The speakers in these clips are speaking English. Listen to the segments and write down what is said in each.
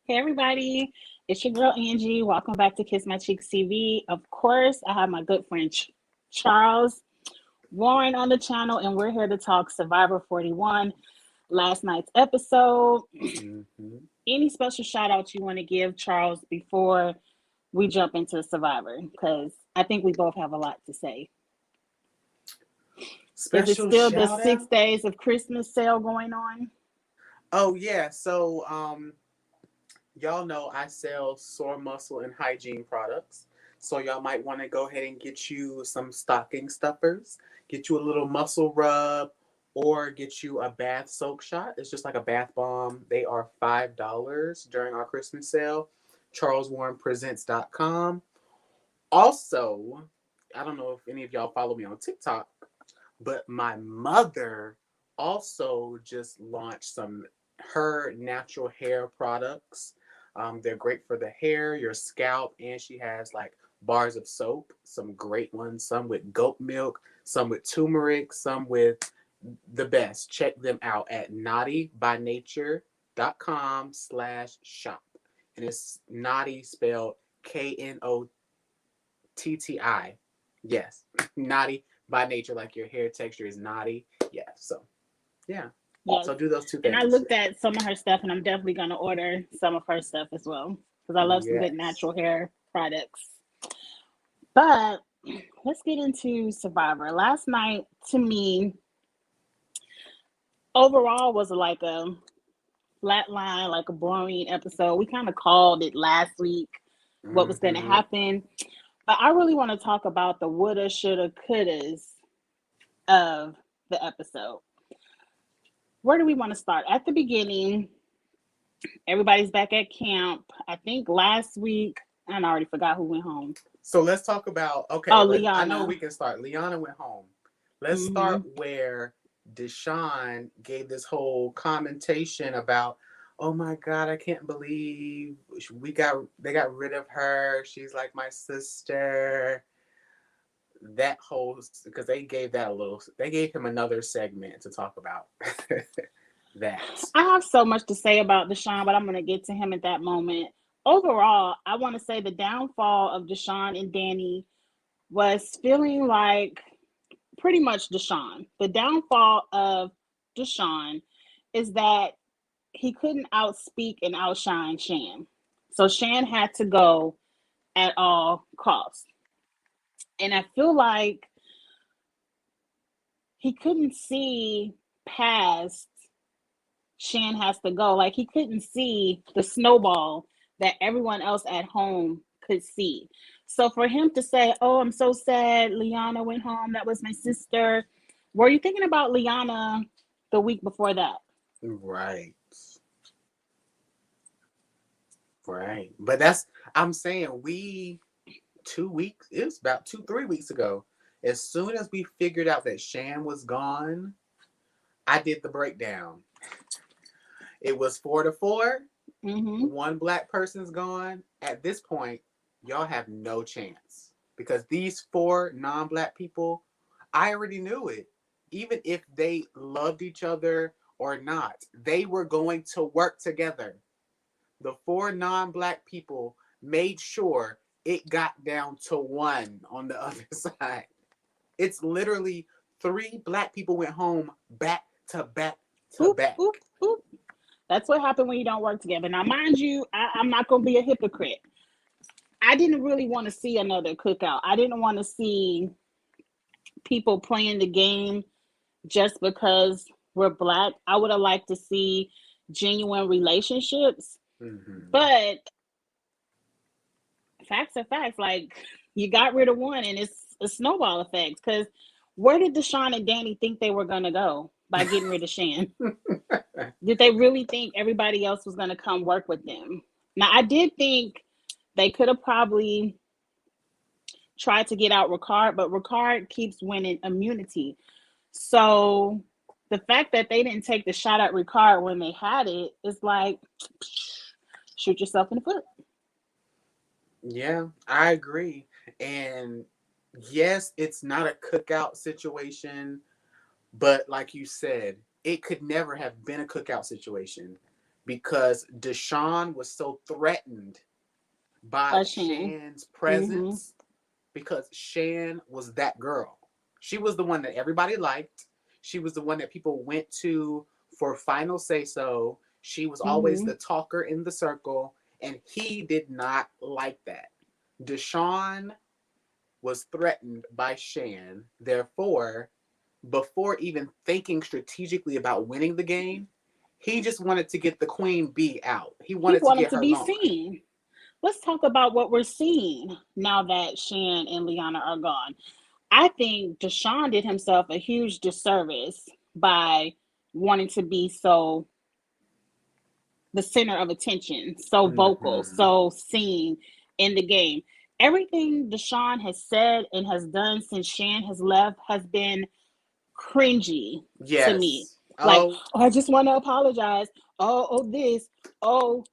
Hey everybody, it's your girl Angie. Welcome back to Kiss My Cheeks TV. Of course, I have my good friend Charles Warren on the channel, and we're here to talk Survivor 41, last night's episode. Mm-hmm. Any special shout outs you want to give, Charles, before we jump into Survivor? Because I think we both have a lot to say. Is it Special still the shout six out. days of Christmas sale going on? Oh yeah, so y'all know I sell sore muscle and hygiene products. So y'all might want to go ahead and get you some stocking stuffers, get you a little muscle rub, or get you a bath soak shot. It's just like a bath bomb. They are $5 during our Christmas sale. CharlesWarrenPresents.com. Also, I don't know if any of y'all follow me on TikTok, but my mother also just launched some her natural hair products. They're great for the hair, your scalp, and she has like bars of soap, some great ones, some with goat milk, some with turmeric, some with the best. Check them out at naughtybynature.com/shop. And it's naughty spelled KNOTTI. Yes, naughty by nature, like your hair texture is naughty. Yeah, so yeah. Yes. So do those two And I things. looked at some of her stuff, and I'm definitely going to order some of her stuff as well because I love some good Yes. natural hair products. But let's get into Survivor. Last night, to me, overall was like a flat line, like a boring episode. We kind of called it last week what was going to Mm-hmm. happen. But I really want to talk about the woulda, shoulda, couldas of the episode. Where do we want to start? At the beginning, everybody's back at camp. I think last week, and I already forgot who went home. So let's talk about okay. Oh, I know Liana. we can start. Liana went home. Let's start Mm-hmm. where Deshawn gave this whole commentation about, oh my God, I can't believe they got rid of her. She's like my sister. That whole because they gave him another segment to talk about that. I have so much to say about Deshawn, but I'm going to get to him at that moment. Overall, I want to say the downfall of Deshawn and Danny was feeling like pretty much Deshawn. The downfall of Deshawn is that he couldn't outspeak and outshine Shan. So Shan had to go at all costs. And I feel like he couldn't see past Shan has to go. Like he couldn't see the snowball that everyone else at home could see. So for him to say, "Oh, I'm so sad, Liana went home. That was my sister." Were you thinking about Liana the week before that? Right. Right. But that's I'm saying we 2 weeks, it was about 3 weeks ago. As soon as we figured out that Shan was gone, I did the breakdown. It was 4-4. Mm-hmm. One black person's gone. At this point, y'all have no chance because these four non-black people, I already knew it. Even if they loved each other or not, they were going to work together. The four non-black people made sure it got down to one on the other side. It's literally three black people went home back to back to Oop, back. oop, oop. That's what happened when you don't work together. Now, mind you, I'm not going to be a hypocrite. I didn't really want to see another cookout. I didn't want to see people playing the game just because we're black. I would have liked to see genuine relationships. Mm-hmm. But facts are facts. Like you got rid of one and it's a snowball effect. Because where did Deshawn and Danny think they were gonna go by getting rid of Shan? Did they really think everybody else was gonna come work with them? Now I did think they could have probably tried to get out Ricard, but Ricard keeps winning immunity. So the fact that they didn't take the shot at Ricard when they had it is like shoot yourself in the foot. Yeah, I agree. And yes, it's not a cookout situation, but like you said, it could never have been a cookout situation because Deshawn was so threatened by Shan. Shan's Mm-hmm. presence, because Shan was that girl. She was the one that everybody liked. She was the one that people went to for final say so. She was always Mm-hmm. the talker in the circle, and he did not like that. Deshawn was threatened by Shan. Therefore, before even thinking strategically about winning the game, he just wanted to get the queen bee out. He He wanted to wanted get to her be gone. seen. Let's talk about what we're seeing now that Shan and Liana are gone. I think Deshawn did himself a huge disservice by wanting to be so the center of attention, so vocal, Mm-hmm. so seen in the game. Everything Deshawn has said and has done since Shan has left has been cringy to me. Yes. Like, Oh, oh, I just want to apologize. This. Oh,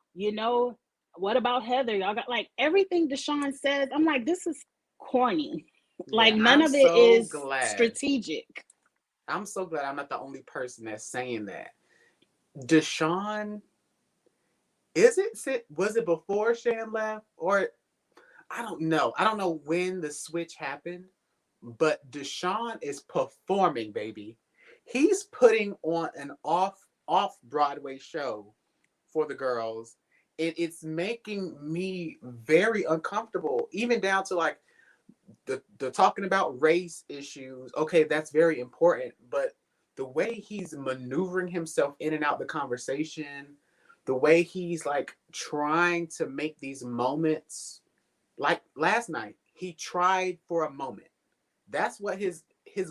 what about Heather? Y'all got like everything Deshawn says. I'm like, this is corny. Like, yeah. none I'm of it so is glad. strategic. I'm so glad I'm not the only person that's saying that. Deshawn, was it before Shan left? Or I don't know. I don't know when the switch happened, but Deshawn is performing, baby. He's putting on an off Broadway show for the girls. It's making me very uncomfortable, even down to like the talking about race issues. Okay, that's very important, but the way he's maneuvering himself in and out the conversation, the way he's like trying to make these moments, like last night, he tried for a moment. That's what his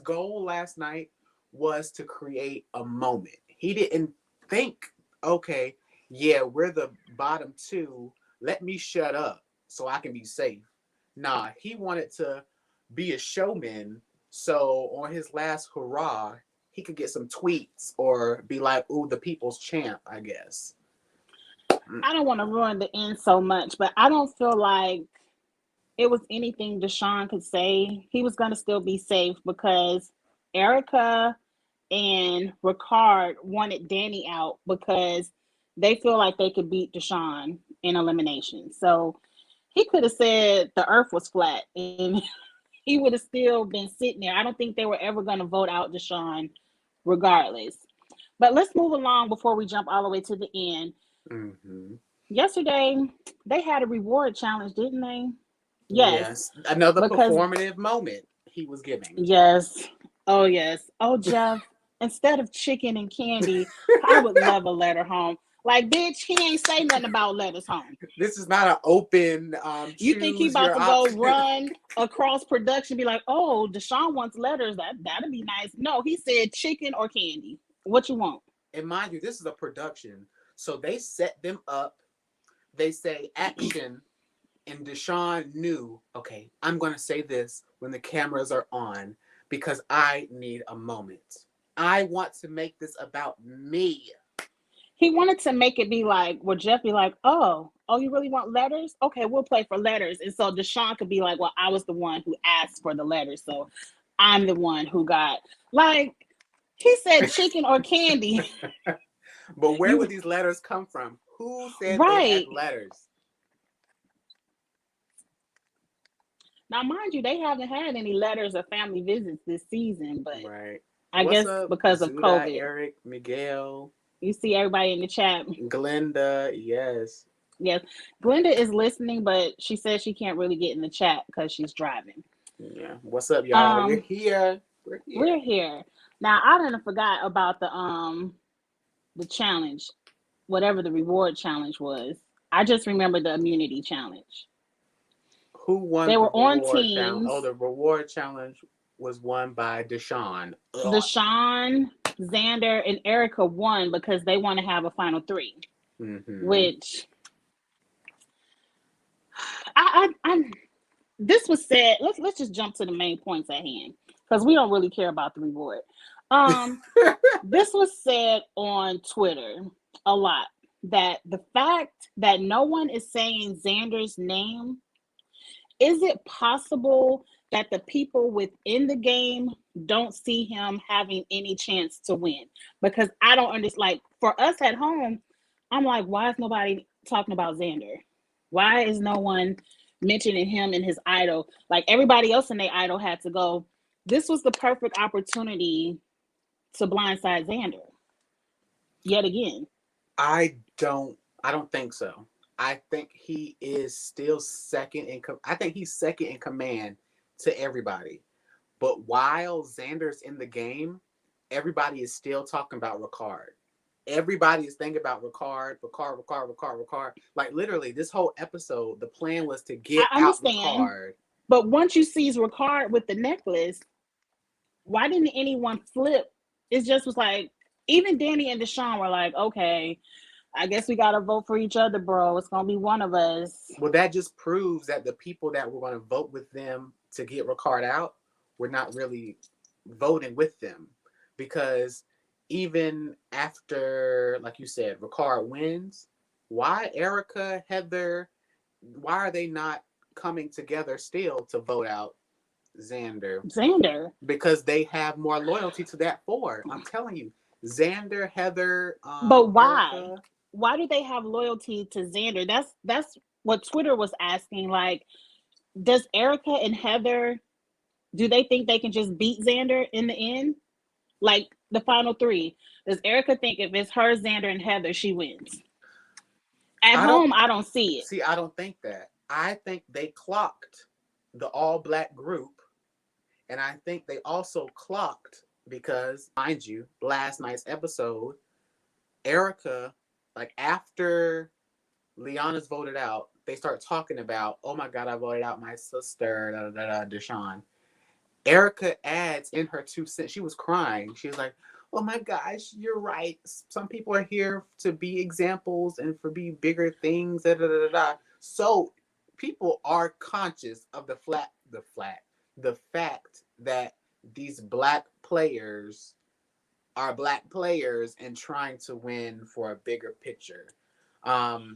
goal last night was, to create a moment. He didn't think, okay, yeah, we're the bottom two. Let me shut up so I can be safe. Nah, he wanted to be a showman. So on his last hurrah, he could get some tweets or be like, ooh, the people's champ, I guess. I don't want to ruin the end so much, but I don't feel like it was anything Deshawn could say. He was going to still be safe because Erica and Ricard wanted Danny out because they feel like they could beat Deshawn in elimination. So he could have said the earth was flat and he would have still been sitting there. I don't think they were ever going to vote out Deshawn regardless. But let's move along before we jump all the way to the end. Mm-hmm. Yesterday, they had a reward challenge, didn't they? Yes, Yes, another because performative moment he was giving. yes. Oh, yes. Oh, Jeff, instead of chicken and candy, I would love a letter home. Like, bitch, he ain't say nothing about letters home. This is not an open You think he choose about your to go option. run across production, be like, oh, Deshawn wants letters. That'd be nice. No, he said chicken or candy. What you want? And mind you, this is a production, so they set them up. They say action, and Deshawn knew, okay, I'm going to say this when the cameras are on because I need a moment. I want to make this about me. He wanted to make it be like, well, Jeff be like, oh, you really want letters? Okay, we'll play for letters. And so Deshawn could be like, well, I was the one who asked for the letters. So I'm the one who got, like, he said chicken or candy. But where would You these letters come from? Who said they had right. letters? Now, mind you, they haven't had any letters or family visits this season, but Right. I What's guess up, because of Zuda, COVID. Eric, Miguel, You see everybody in the chat. Glenda? Yes. Yes. Glenda is listening, but she says she can't really get in the chat because she's driving. Yeah. What's up, y'all? We're Um, here. We're here. we're here. Now I didn't forgot about the challenge, whatever the reward challenge was. I just remember the immunity challenge. Who won They the were on reward challenge? Oh, teams. the reward challenge was won by Deshawn. Ugh. Deshawn, Xander, and Erica won because they want to have a final three. Mm-hmm. Which I this was said. Let's just jump to the main points at hand because we don't really care about the reward. Um, this was said on Twitter a lot that the fact that no one is saying Xander's name, is it possible that the people within the game don't see him having any chance to win? Because I don't understand. Like for us at home, I'm like, why is nobody talking about Xander? Why is no one mentioning him and his idol? Like everybody else in their idol had to go. This was the perfect opportunity to blindside Xander yet again. I don't think so. I think he is still I think he's second in command to everybody. But while Xander's in the game, everybody is still talking about Ricard. Everybody is thinking about Ricard. Like literally, this whole episode, the plan was to I get out understand, Ricard. but once you sees Ricard with the necklace, why didn't anyone flip? It just was like, even Danny and Deshawn were like, okay, I guess we gotta vote for each other, bro. It's gonna be one of us. Well, that just proves that the people that were going to vote with them to get Ricard out were not really voting with them, because even after, like you said, Ricard wins, why Erica, Heather, why are they not coming together still to vote out Xander? Xander. Because they have more loyalty to that four. I'm telling you, Xander, Heather, But why? Erica. Why do they have loyalty to Xander? That's what Twitter was asking. Like, does Erica and Heather, do they think they can just beat Xander in the end? Like the final three. Does Erica think if it's her, Xander, and Heather, she wins? At home, I don't see it. See, I don't think that. I think they clocked the all black group. And I think they also clocked because, mind you, last night's episode, Erica, like after Liana's voted out, they start talking about, oh my God, I voted out my sister, Deshawn. Erica adds in her 2 cents. She was crying. She was like, oh my gosh, you're right. Some people are here to be examples and for be bigger things. So people are conscious of the fact that these black players are black players and trying to win for a bigger picture. They're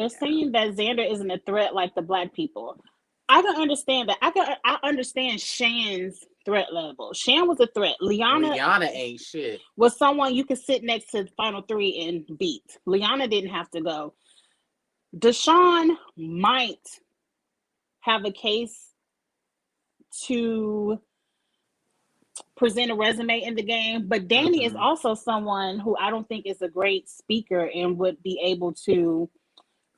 saying that Xander isn't a threat like the black people. I can understand that. I understand Shan's threat level. Shan was a threat. Liana ain't shit. Was someone you could sit next to the final three and beat. Liana didn't have to go. Deshawn might have a case to present a resume in the game, but Danny is also someone who I don't think is a great speaker and would be able to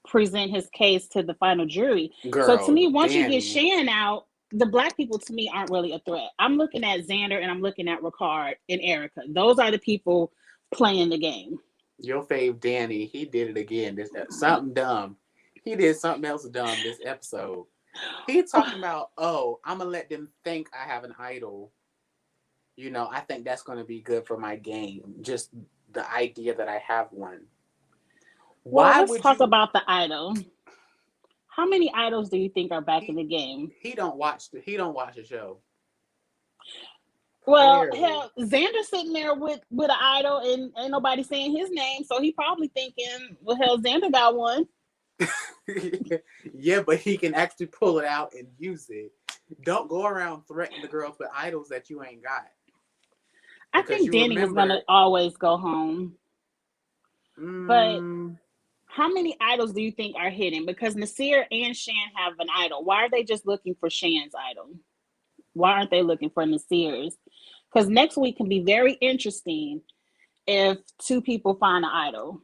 present his case to the final jury. Girl, so to me, once Danny. you get Shan out, the black people to me aren't really a threat. I'm looking at Xander and I'm looking at Ricard and Erica. Those are the people playing the game. Your fave Danny, he did it again. Something dumb. He did something else dumb this episode. He talking about, oh, I'm gonna let them think I have an idol. You know, I think that's gonna be good for my game. Just the idea that I have one. Well, let's talk about the idol. How many idols do you think are back in the game? He don't watch the show. Well, hell, Xander's sitting there with an idol and ain't nobody saying his name, so he probably thinking, well, hell, Xander got one. Yeah, but he can actually pull it out and use it. Don't go around threatening the girls with idols that you ain't got. I think Danny was gonna always go home. But how many idols do you think are hidden? Because Nasir and Shan have an idol. Why are they just looking for Shan's idol? Why aren't they looking for Nasir's? Because next week can be very interesting if two people find an idol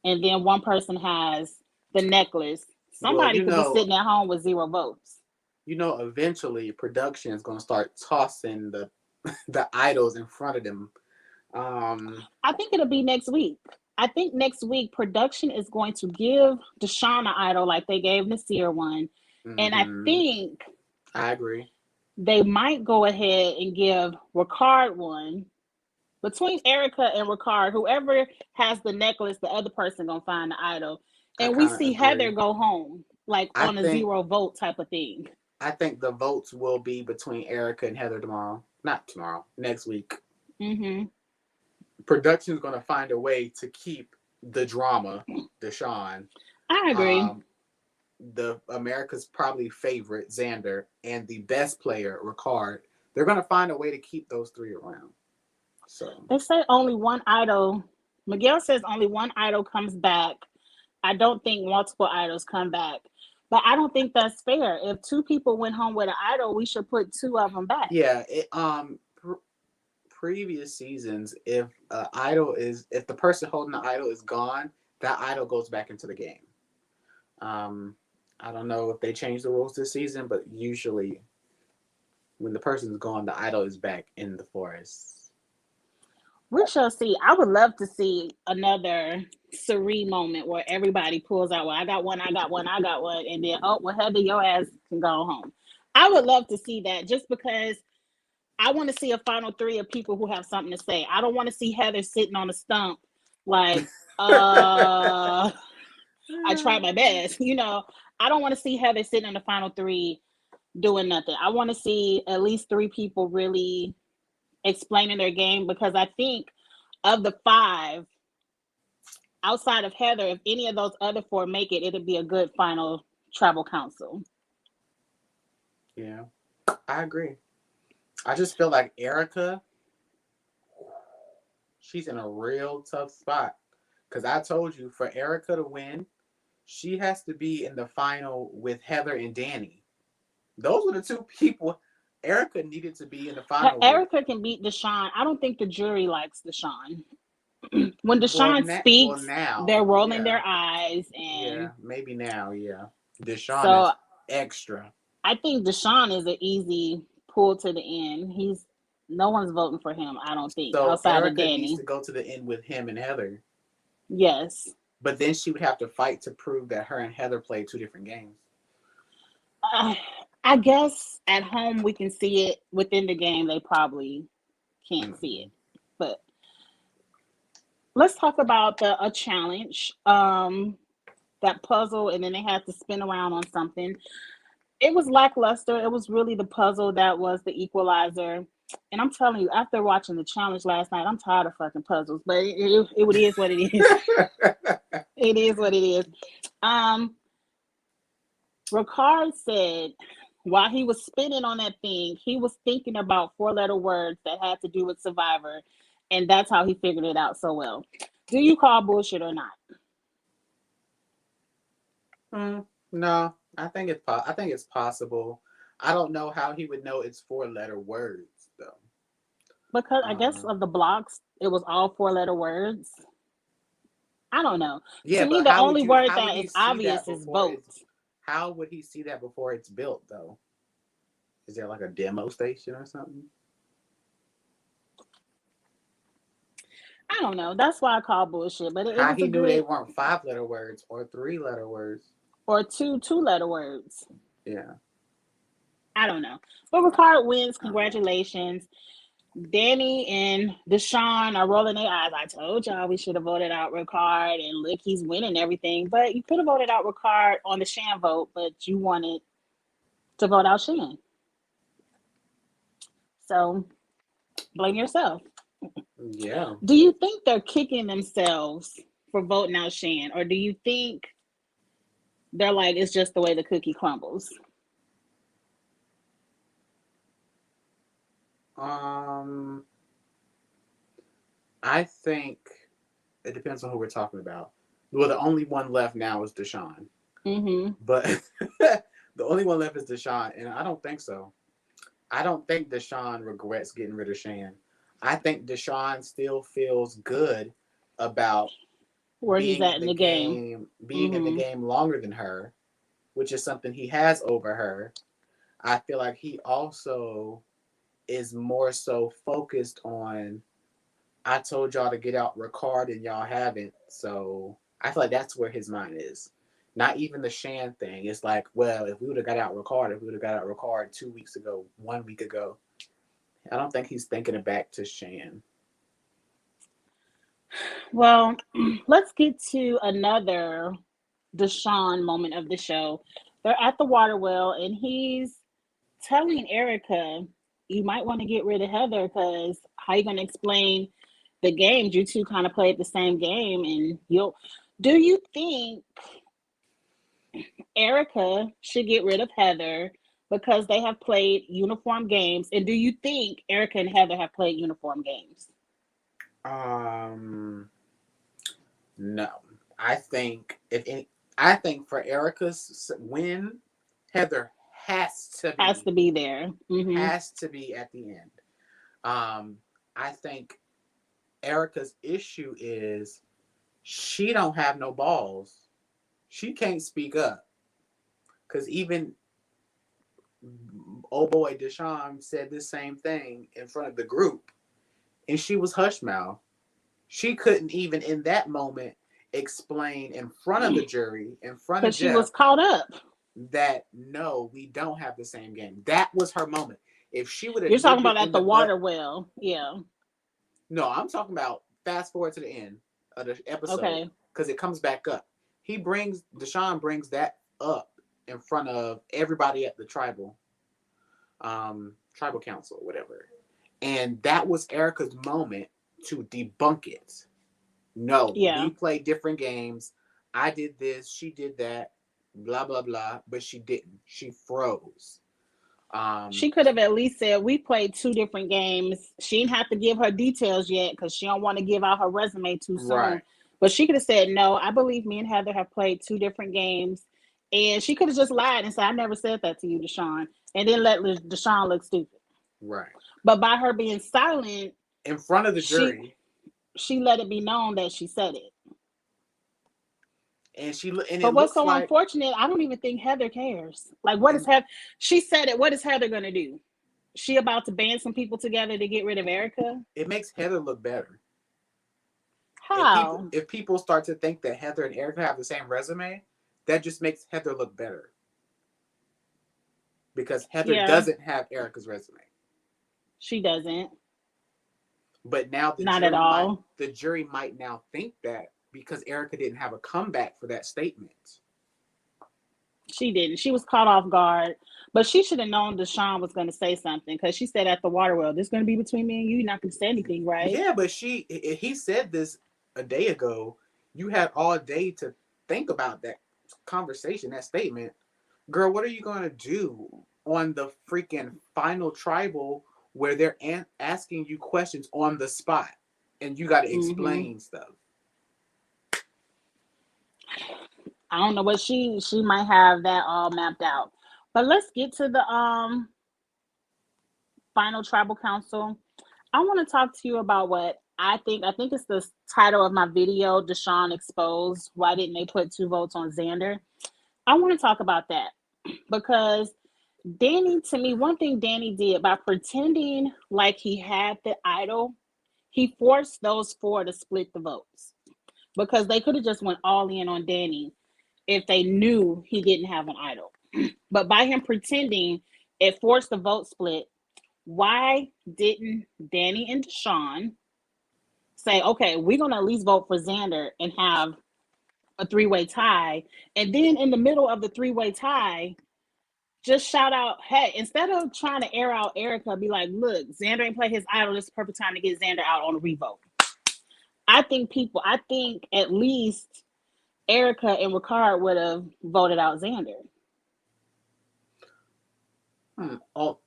and then one person has the necklace. Somebody could be sitting at home with 0 votes. You know, eventually production is going to start tossing the idols in front of them. I think it'll be next week. I think next week production is going to give Deshawn an idol like they gave Nasir one. And I think I agree. They might go ahead and give Ricard one. Between Erica and Ricard, whoever has the necklace, the other person gonna find the idol. And we see Heather go home, like on a 0 vote type of thing. I think the votes will be between Erica and Heather tomorrow. Not tomorrow, next week. Production's gonna find a way to keep the drama, Deshawn. I agree. The America's probably favorite, Xander, and the best player, Ricard. They're gonna find a way to keep those three around. So they say only one idol Miguel says only one idol comes back. I don't think multiple idols come back. But I don't think that's fair. If two people went home with an idol, we should put two of them back. Yeah, previous seasons, if if the person holding the idol is gone, that idol goes back into the game. I don't know if they changed the rules this season, but usually when the person's gone, the idol is back in the forest. We shall see. I would love to see another Sari moment where everybody pulls out, well, I got one, I got one, I got one, and then, oh, well, Heather, your ass can go home. I would love to see that just because I want to see a final three of people who have something to say. I don't want to see Heather sitting on a stump like, I tried my best. I don't want to see Heather sitting in the final three doing nothing. I want to see at least three people really explaining their game, because I think of the five, outside of Heather, if any of those other four make it, it'll be a good final tribal council. Yeah, I agree. I just feel like Erica, she's in a real tough spot. Because I told you, for Erica to win, she has to be in the final with Heather and Danny. Those were the two people Erica needed to be in the final Erica with. can beat Deshawn. I don't think the jury likes Deshawn. When Deshawn speaks, now, they're rolling yeah. their eyes, and Yeah, maybe now, yeah. Deshawn so is extra. I think Deshawn is an easy pull to the end. No one's voting for him, I don't think, So outside of Erica needs Danny. to go to the end with him and Heather. Yes. But then she would have to fight to prove that her and Heather played two different games. I guess at home we can see it. Within the game, they probably can't see it. But let's talk about a challenge. That puzzle, and then they had to spin around on something. It was lackluster. It was really the puzzle that was the equalizer. And I'm telling you, after watching the challenge last night, I'm tired of fucking puzzles. But it is what it is. It is what it is. Ricard said while he was spinning on that thing, he was thinking about four-letter words that had to do with Survivor, and that's how he figured it out so well. Do you call bullshit or not? No, I think it's possible. I don't know how he would know it's four-letter words though. Because I guess of the blocks, it was all four-letter words. I don't know. Yeah, To me, but the only word that is obvious is vote. How would he see that before it's built though? Is there like a demo station or something? I don't know. That's why I call bullshit. But it How was he a knew good, they weren't five-letter words or three-letter words? or two-letter words. Yeah. I don't know. But Ricard wins. Congratulations. Danny and Deshawn are rolling their eyes. I told y'all we should have voted out Ricard, and look, he's winning everything. But you could have voted out Ricard on the Shan vote, but you wanted to vote out Shan. So blame yourself. Yeah. Do you think they're kicking themselves for voting out Shan, or do you think they're like, it's just the way the cookie crumbles? I think it depends on who we're talking about. Well, the only one left now is Deshawn. But the only one left is Deshawn, and I don't think so. I don't think Deshawn regrets getting rid of Shan. I think Deshawn still feels good about where he's at in the game, being in the game longer than her, which is something he has over her. I feel like he also is more so focused on, I told y'all to get out Ricard and y'all haven't. So I feel like that's where his mind is. Not even the Shan thing. It's like, well, if we would have got out Ricard 2 weeks ago, 1 week ago, I don't think he's thinking it back to Shan. Well, let's get to another Deshawn moment of the show. They're at the water well, and he's telling Erica, you might want to get rid of Heather, because how are you going to explain the games? You two kind of played the same game, and do you think Erica should get rid of Heather because they have played uniform games? And do you think Erica and Heather have played uniform games? No, I think I think for Erica's win, Heather Has to be there. has to be at the end. I think Erica's issue is she don't have no balls. She can't speak up because even old boy Deshawn said this same thing in front of the group, and she was hush mouth. She couldn't even in that moment explain in front of the jury, in front of Because she Jeff, was caught up. that no, we don't have the same game. That was her moment. If she would have You're talking nipped about it at in the the butt, water well. Yeah. no, I'm talking about fast forward to the end of the episode Okay. because it comes back up. Deshawn brings that up in front of everybody at the tribal council, whatever. And that was Erica's moment to debunk it. No, Yeah. we play different games. I did this, she did that, blah blah blah, but she didn't. She froze. She could have at least said we played two different games. She didn't have to give her details yet because she don't want to give out her resume too soon. Right, But she could have said, no, I believe me and Heather have played two different games. And she could have just lied and said, I never said that to you, Deshawn. And then let Deshawn look stupid. right. But by her being silent, In front of the she jury, she let it be known that she said it. and But it what's looks so like, unfortunate, I don't even think Heather cares. Like, what is and Heather? She said it. What is Heather going to do? She about to band some people together to get rid of Erica? it makes Heather look better. How? If people start to think that Heather and Erica have the same resume, that just makes Heather look better because Heather Yeah, doesn't have Erica's resume. she doesn't. But now Not at all. the jury might now think that because Erica didn't have a comeback for that statement. She didn't. She was caught off guard. But she should have known Deshawn was going to say something because she said at the water well, this is going to be between me and you. You're not going to say anything, right? Yeah, but he said this a day ago. You had all day to think about that conversation, that statement. Girl, what are you going to do on the freaking final tribal where they're asking you questions on the spot and you got to Mm-hmm. explain stuff? I don't know what she might have that all mapped out. But let's get to the final tribal council. I want to talk to you about what I think. I think it's the title of my video, Deshawn Exposed. Why didn't they put 2 votes on Xander? I want to talk about that because Danny, to me, one thing Danny did by pretending like he had the idol, he forced those four to split the votes because they could have just went all in on Danny if they knew he didn't have an idol. But by him pretending, it forced the vote split. Why didn't Danny and Deshawn say, okay, we're going to at least vote for Xander and have a 3-way tie? And then in the middle of the 3-way tie, just shout out, hey, instead of trying to air out Erica, be like, look, Xander ain't play his idol. This is the perfect time to get Xander out on a revote. I think at least Erica and Ricard would have voted out Xander. Oh,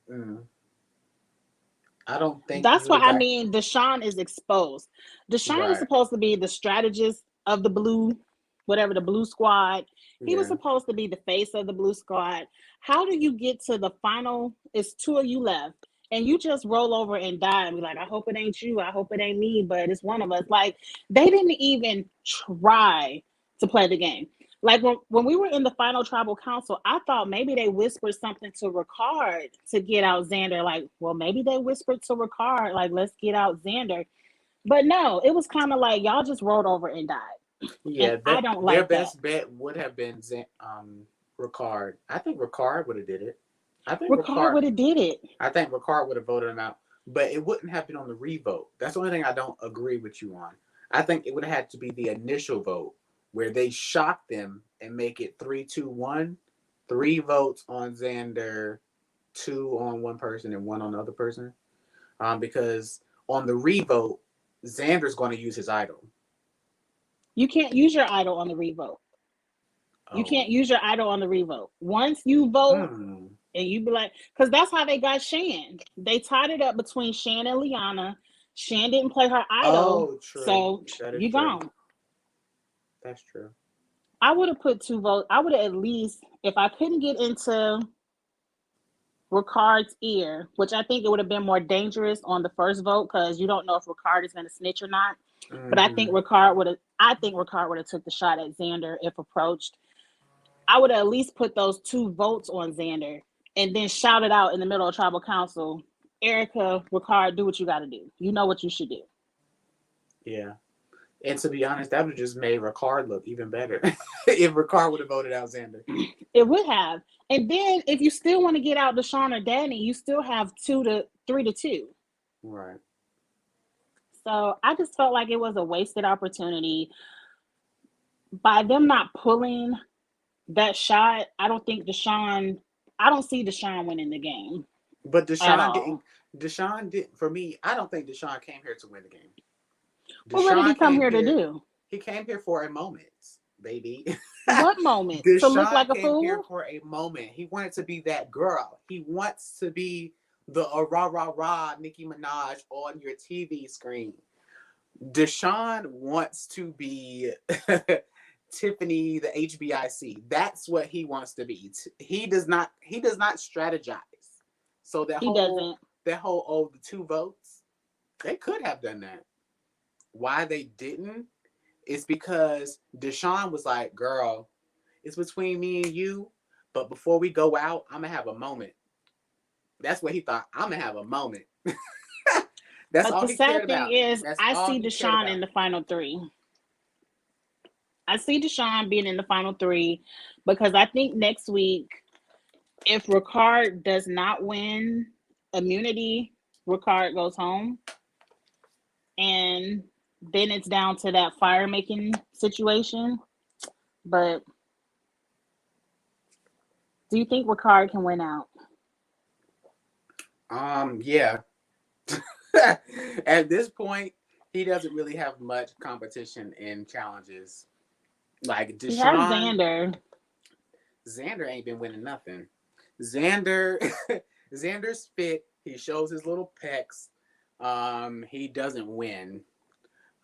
I don't think you That's would why have I got. mean Deshawn is exposed. Deshawn is Right. supposed to be the strategist of the blue, whatever, the blue squad. He was Yeah. supposed to be the face of the blue squad. How do you get to the final? It's two of you left. And you just roll over and die and be like, I hope it ain't you. I hope it ain't me, but it's one of us. Like, they didn't even try to play the game. Like when we were in the final tribal council, I thought maybe they whispered something to Ricard to get out Xander. Like, well, maybe they whispered to Ricard, like, let's get out Xander. But no, it was kind of like y'all just rolled over and died. And Yeah, I don't their like that. best bet would have been Ricard. I think Ricard would have did it. I think Ricard Ricard. would have did it. I think Ricard would have voted him out, but it wouldn't have been on the revote. That's the only thing I don't agree with you on. I think it would have had to be the initial vote where they shock them and make it 3-2-1, 3 votes on Xander, 2 on one person and 1 on the other person. Because on the revote, Xander's going to use his idol. You can't use your idol on the revote. You Oh. can't use your idol on the revote. Once you vote Hmm. and you be like, because that's how they got Shan. They tied it up between Shan and Liana. Shan didn't play her idol, Oh, true. so That is you true. gone. That's true. I would have put 2 votes. I would have at least, if I couldn't get into Ricard's ear, which I think it would have been more dangerous on the first vote because you don't know if Ricard is going to snitch or not. But I think Mm-hmm. Ricard would have. I think Ricard would have took the shot at Xander if approached. I would have at least put those 2 votes on Xander and then shout it out in the middle of tribal council. Erica, Ricard, do what you got to do. You know what you should do. Yeah. And to be honest, that would have just made Ricard look even better if Ricard would have voted out Xander. It would have. And then if you still want to get out Deshawn or Danny, you still have 3-2. Right. So I just felt like it was a wasted opportunity. By them not pulling that shot, I don't see Deshawn winning the game But at all. Deshawn did for me, I don't think Deshawn came here to win the game. What did he Deshawn come came here to here, do? he came here for a moment, baby. What moment? To look Deshaun like a came here fool? for a moment. He wanted to be that girl. He wants to be the rah rah rah Nicki Minaj on your TV screen. Deshaun wants to be Tiffany the HBIC. That's what he wants to be. He does not strategize. So He doesn't. the 2 votes, they could have done that. Why they didn't is because Deshaun was like, girl, it's between me and you, but before we go out, I'm gonna have a moment. That's what he thought. I'm gonna have a moment. That's But all the he cared sad thing about. is, That's I all see he cared Deshaun about. in the final 3. I see Deshaun being in the final 3 because I think next week, if Ricard does not win immunity, Ricard goes home. And then it's down to that fire making situation. But do you think Ricard can win out? Yeah. At this point, he doesn't really have much competition in challenges. Like He has Deshaun, Xander. Xander ain't been winning nothing. Xander, Xander's fit. He shows his little pecs. He doesn't win.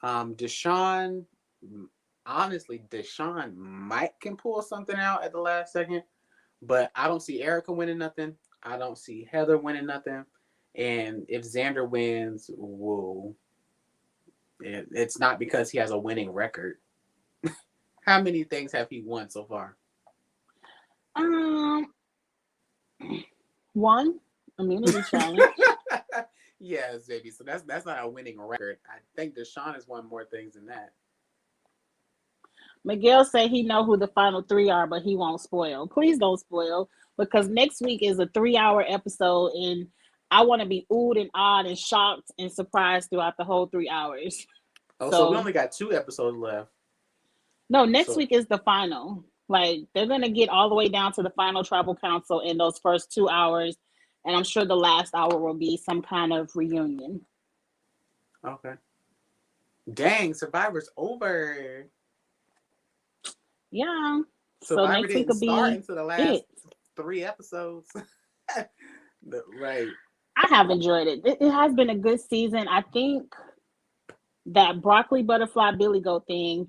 Deshaun, honestly, Deshaun might can pull something out at the last second, but I don't see Erica winning nothing. I don't see Heather winning nothing. And if Xander wins, whoa, it's not because he has a winning record. How many things have he won so far? Um, One immunity challenge. Yes, baby. So that's not a winning record. I think Deshaun has won more things than that. Miguel say he know who the final 3 are, but he won't spoil. Please don't spoil because next week is a 3-hour episode, and I want to be oohed and awed and shocked and surprised throughout the whole 3 hours. Oh, so we So only got 2 episodes left. no, next So week is the final. Like they're gonna get all the way down to the final tribal council in those first 2 hours, and I'm sure the last hour will be some kind of reunion. okay. Dang, Survivor's over. Yeah. So Survivor next week didn't will start be until the last it. 3 episodes. Right. I have enjoyed it. It has been a good season. I think that broccoli butterfly Billy Goat thing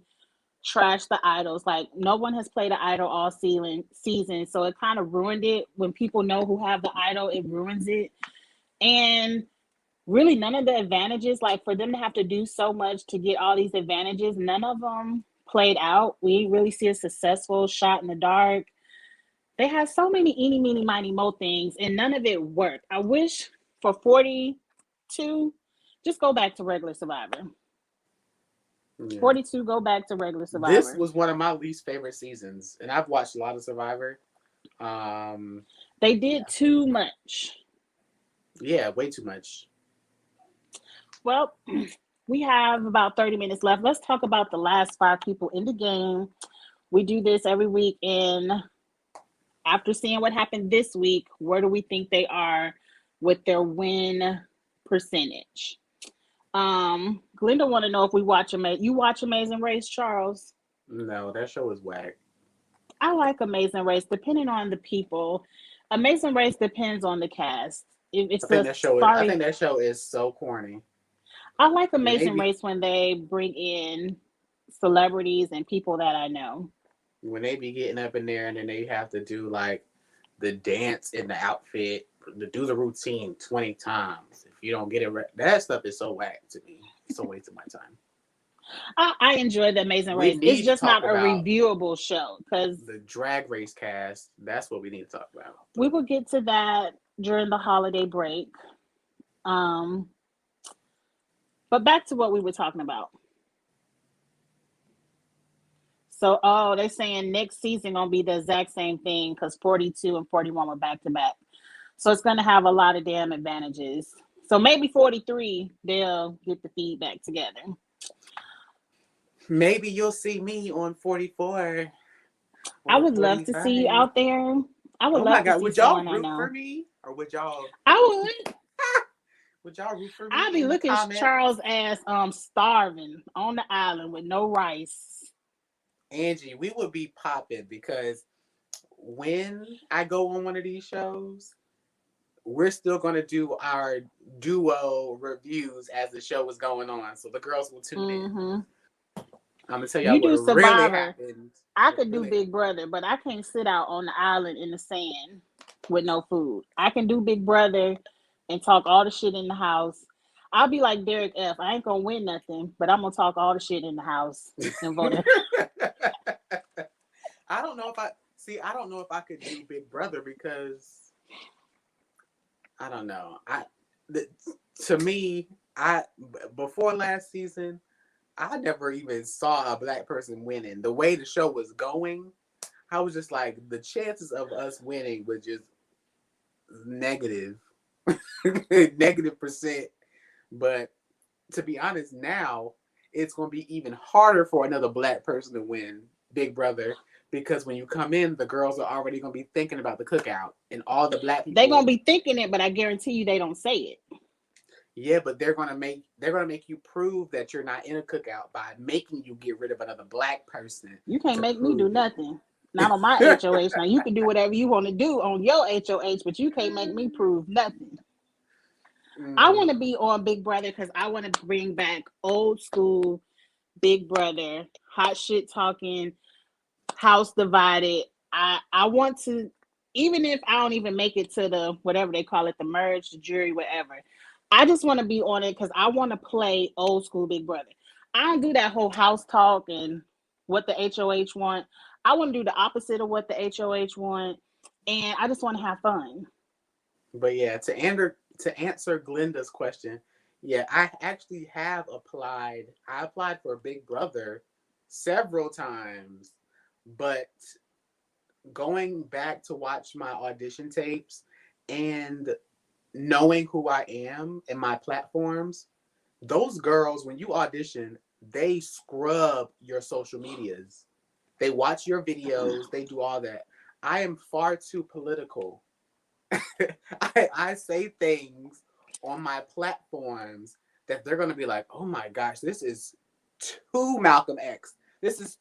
trashed the idols. Like no one has played an idol all season, so it kind of ruined it. When people know who have the idol, it ruins it. And really, none of the advantages, like for them to have to do so much to get all these advantages, none of them played out. We didn't really see a successful shot in the dark. They had so many eeny, meeny, miny, mo things, and none of it worked. I wish for 42, just go back to regular Survivor. Yeah. 42, go back to regular This Survivor. was one of my least favorite seasons, and I've watched a lot of Survivor. Um, They yeah, did too much. yeah, way too much. Well, we have about 30 minutes left. Let's talk about the last 5 people in the game. We do this every week, and after seeing what happened this week, where do we think they are with their win percentage? Glenda want to know if we watch You watch Amazing Race, Charles? No, that show was whack. I like Amazing Race, depending on the people. Amazing Race depends on the cast. If it's a I sorry, think that show is so corny. I like And they Amazing be Race when they bring in celebrities and people that I know. When they be getting up in there and then they have to do like the dance in the outfit, to do the routine 20 times. If you don't get it right, that stuff is so whack to me. It's a waste of my time. I enjoy the Amazing We Race. It's need to just talk not a about reviewable show because the Drag Race cast. That's what we need to talk about. we will get to that during the holiday break. Um, but back to what we were talking about. So, oh, they're saying next season gonna be the exact same thing because 42 and 41 were back to back. So it's gonna have a lot of damn advantages. So maybe 43 they'll get the feedback together. Maybe you'll see me on 44 I or would love to see you 45. out there. I would Oh my love to God. see Would y'all someone I root for know. me? Or would y'all I would. would y'all root for I'd me be in the looking comments? Charles ass starving on the island with no rice. Angie, we would be popping because when I go on one of these shows, we're still going to do our duo reviews as the show is going on. So the girls will tune in. Mm-hmm. I'm going to tell y'all You what do really Survivor. happened. I What could do really Big Brother, but I can't sit out on the island in the sand with no food. I can do Big Brother and talk all the shit in the house. I'll be like Derek F. I ain't gonna win nothing, but I'm gonna talk all the shit in the house and vote. I don't know if I see. I don't know if I could do Big Brother because I don't know. To me, I before last season, I never even saw a black person winning. The way the show was going, I was just like, the chances of us winning was just negative, negative percent. But to be honest, now it's going to be even harder for another black person to win Big Brother because when you come in, the girls are already going to be thinking about the cookout and all the black They people. gonna be thinking it, but I guarantee you they don't say it. Yeah, but they're gonna make you prove that you're not in a cookout by making you get rid of another black person You can't to make me do prove it. nothing. Not on my HOH. Now you can do whatever you want to do on your HOH, but you can't make me prove nothing. I want to be on Big Brother because I want to bring back old school Big Brother, hot shit talking, house divided. I want to, even if I don't even make it to the whatever they call it, the merge, the jury, whatever. I just want to be on it because I want to play old school Big Brother. I don't do that whole house talk and what the HOH want. I want to do the opposite of what the HOH want, and I just want to have fun. But yeah, to answer Glenda's question, yeah, I actually have applied. I applied for Big Brother several times, but going back to watch my audition tapes and knowing who I am and my platforms, those girls, when you audition, they scrub your social medias. They watch your videos, they do all that. I am far too political. I say things on my platforms that they're gonna be like, oh my gosh, this is too Malcolm X. This is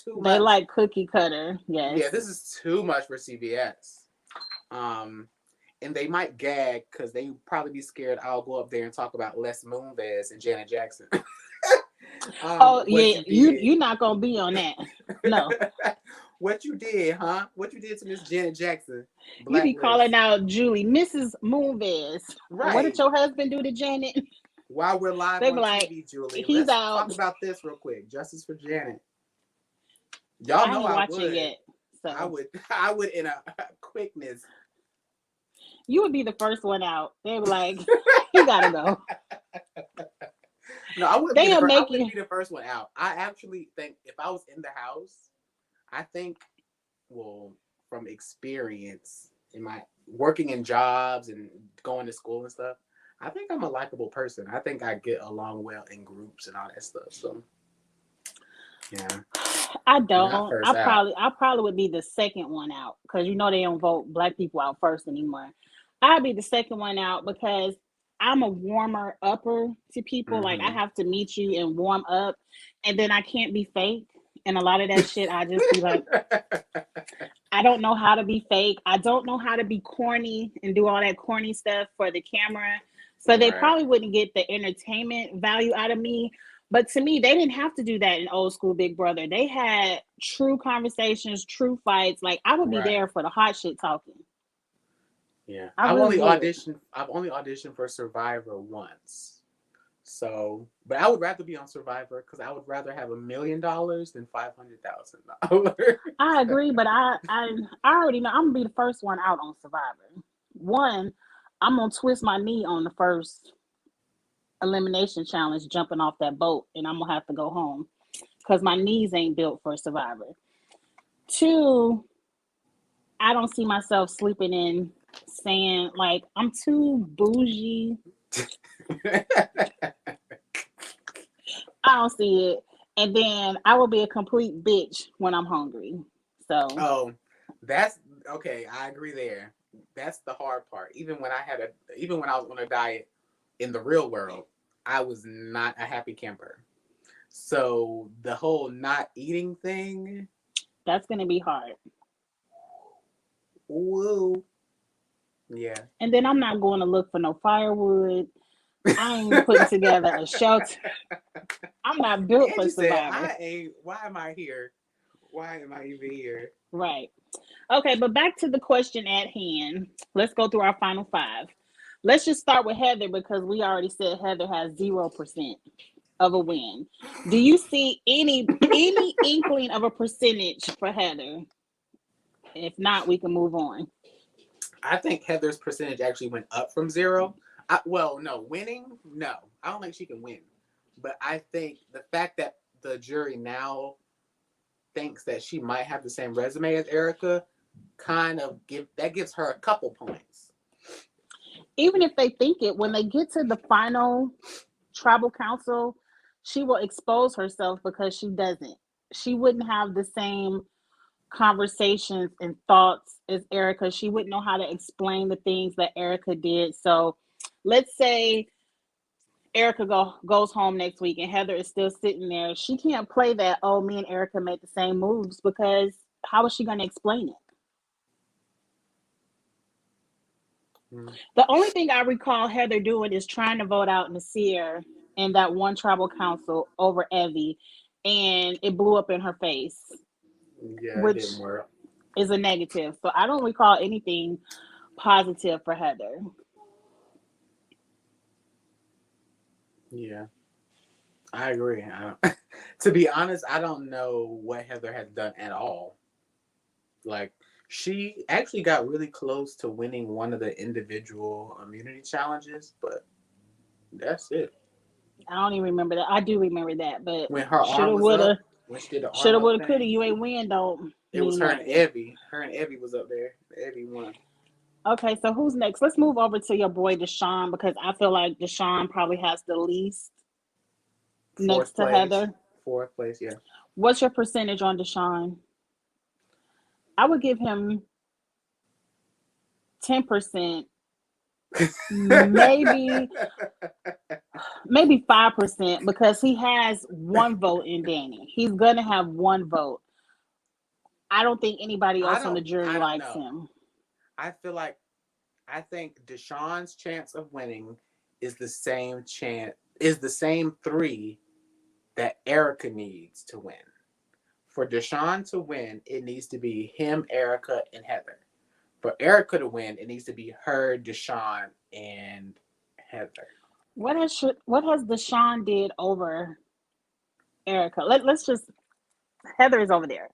too They much. like cookie cutter, yes. Yeah, this is too much for CBS. And they might gag because they probably be scared I'll go up there and talk about Les Moonves and Janet Jackson. Oh What yeah, you you're did. not gonna be on that. No, What you did, huh? What you did to Miss Janet Jackson? you be Blacklist. calling out Julie, Mrs. Moonves. What did Right. your husband do to Janet? While we're live They be on like, TV, Julie, he's let's talk out. about this real quick. Justice for Janet. Y'all I know ain't I watch it would. yet, so I would in a quickness. you would be the first one out. They be like, he gotta go. No, I wouldn't be the They'll first. I make wouldn't you. be the first one out. I actually think if I was in the house, I think, well, from experience in my working in jobs and going to school and stuff, I think I'm a likable person. I think I get along well in groups and all that stuff. So, yeah, I not don't. first out. I probably would be the second one out because you know they don't vote black people out first anymore. I'd be the second one out because I'm a warmer upper to people. Like I Mm-hmm. have to meet you and warm up, and then I can't be fake. And a lot of that shit, I just be like, I don't know how to be fake. I don't know how to be corny and do all that corny stuff for the camera. So they Right. probably wouldn't get the entertainment value out of me. But to me, they didn't have to do that in old school Big Brother. They had true conversations, true fights. Like I would be Right. there for the hot shit talking. Yeah. I really would. I've only auditioned for Survivor once. So, but I would rather be on Survivor because I would rather have $1,000,000 than $500,000. I agree, but I already know I'm gonna be the first one out on Survivor. One, I'm gonna twist my knee on the first elimination challenge, jumping off that boat, and I'm gonna have to go home because my knees ain't built for Survivor. Two, I don't see myself sleeping in saying like I'm too bougie. I don't see it. And then I will be a complete bitch when I'm hungry. So Oh, that's okay. I agree there. That's the hard part. Even when I was on a diet in the real world, I was not a happy camper. So the whole not eating thing, that's gonna be hard. woo, yeah. And then I'm not going to look for no firewood. I ain't putting together a shelter. I'm not built for Angie said, Survivor. "I ain't. Why am I here? Why am I even here?" Right. Okay, but back to the question at hand. Let's go through our final five. Let's just start with Heather because we already said Heather has 0% of a win. Do you see any inkling of a percentage for Heather? If not, we can move on. I think Heather's percentage actually went up from zero. Well, no, winning, no. I don't think she can win. But I think the fact that the jury now thinks that she might have the same resume as Erica gives her a couple points. Even if they think it, when they get to the final tribal council, she will expose herself because she doesn't. She wouldn't have the same conversations and thoughts as Erica. She wouldn't know how to explain the things that Erica did. So let's say Erica goes home next week and Heather is still sitting there. She can't play that, oh, me and Erica made the same moves because how is she going to explain it? The only thing I recall Heather doing is trying to vote out Nasir in that one tribal council over Evie, and it blew up in her face, Yeah, it which didn't work. is a negative. So I don't recall anything positive for Heather. Yeah, I agree. To be honest, I don't know what Heather has done at all. Like, she actually got really close to winning one of the individual immunity challenges, but that's it. I don't even remember that. I do remember that, but When her arm shoulda, was woulda, up, when she did the arm shoulda, up woulda, coulda. thing, You ain't win, don't it was mean her and nothing. Evie. Her and Evie was up there. Evie won. Okay, so who's next? Let's move over to your boy Deshawn because I feel like Deshawn probably has the least next Fourth to place. Heather. Fourth place, yeah. What's your percentage on Deshawn? I would give him 10%, maybe 5% because he has one vote in Danny. He's gonna have one vote. I don't think anybody else on the jury I don't likes know. him. I think Deshawn's chance of winning is the same three that Erica needs to win. For Deshawn to win, it needs to be him, Erica, and Heather. For Erica to win, it needs to be her, Deshawn, and Heather. What has Deshawn did over Erica? Let's just Heather is over there.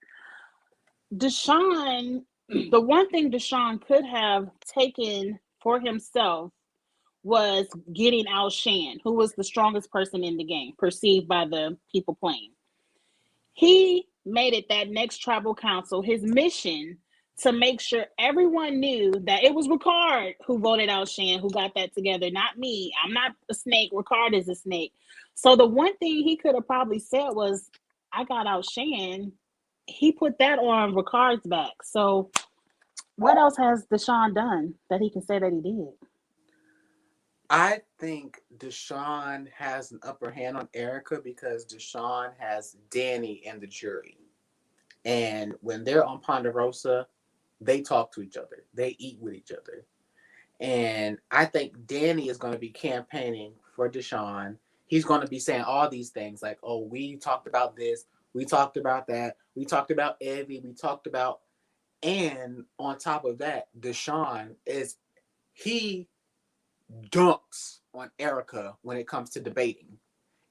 Deshawn, the one thing Deshawn could have taken for himself was getting out Shan, who was the strongest person in the game, perceived by the people playing. He made it that next tribal council his mission to make sure everyone knew that it was Ricard who voted out Shan, who got that together, not me. I'm not a snake. Ricard is a snake. So the one thing he could have probably said was, I got out Shan. He put that on Ricard's back. So what else has Deshawn done that he can say that he did? I think Deshawn has an upper hand on Erica because Deshawn has Danny and the jury. And when they're on Ponderosa, they talk to each other. They eat with each other. And I think Danny is going to be campaigning for Deshawn. he's going to be saying all these things like, oh, we talked about this, we talked about that, we talked about Evie, we talked about, and on top of that, Deshawn he dunks on Erica when it comes to debating.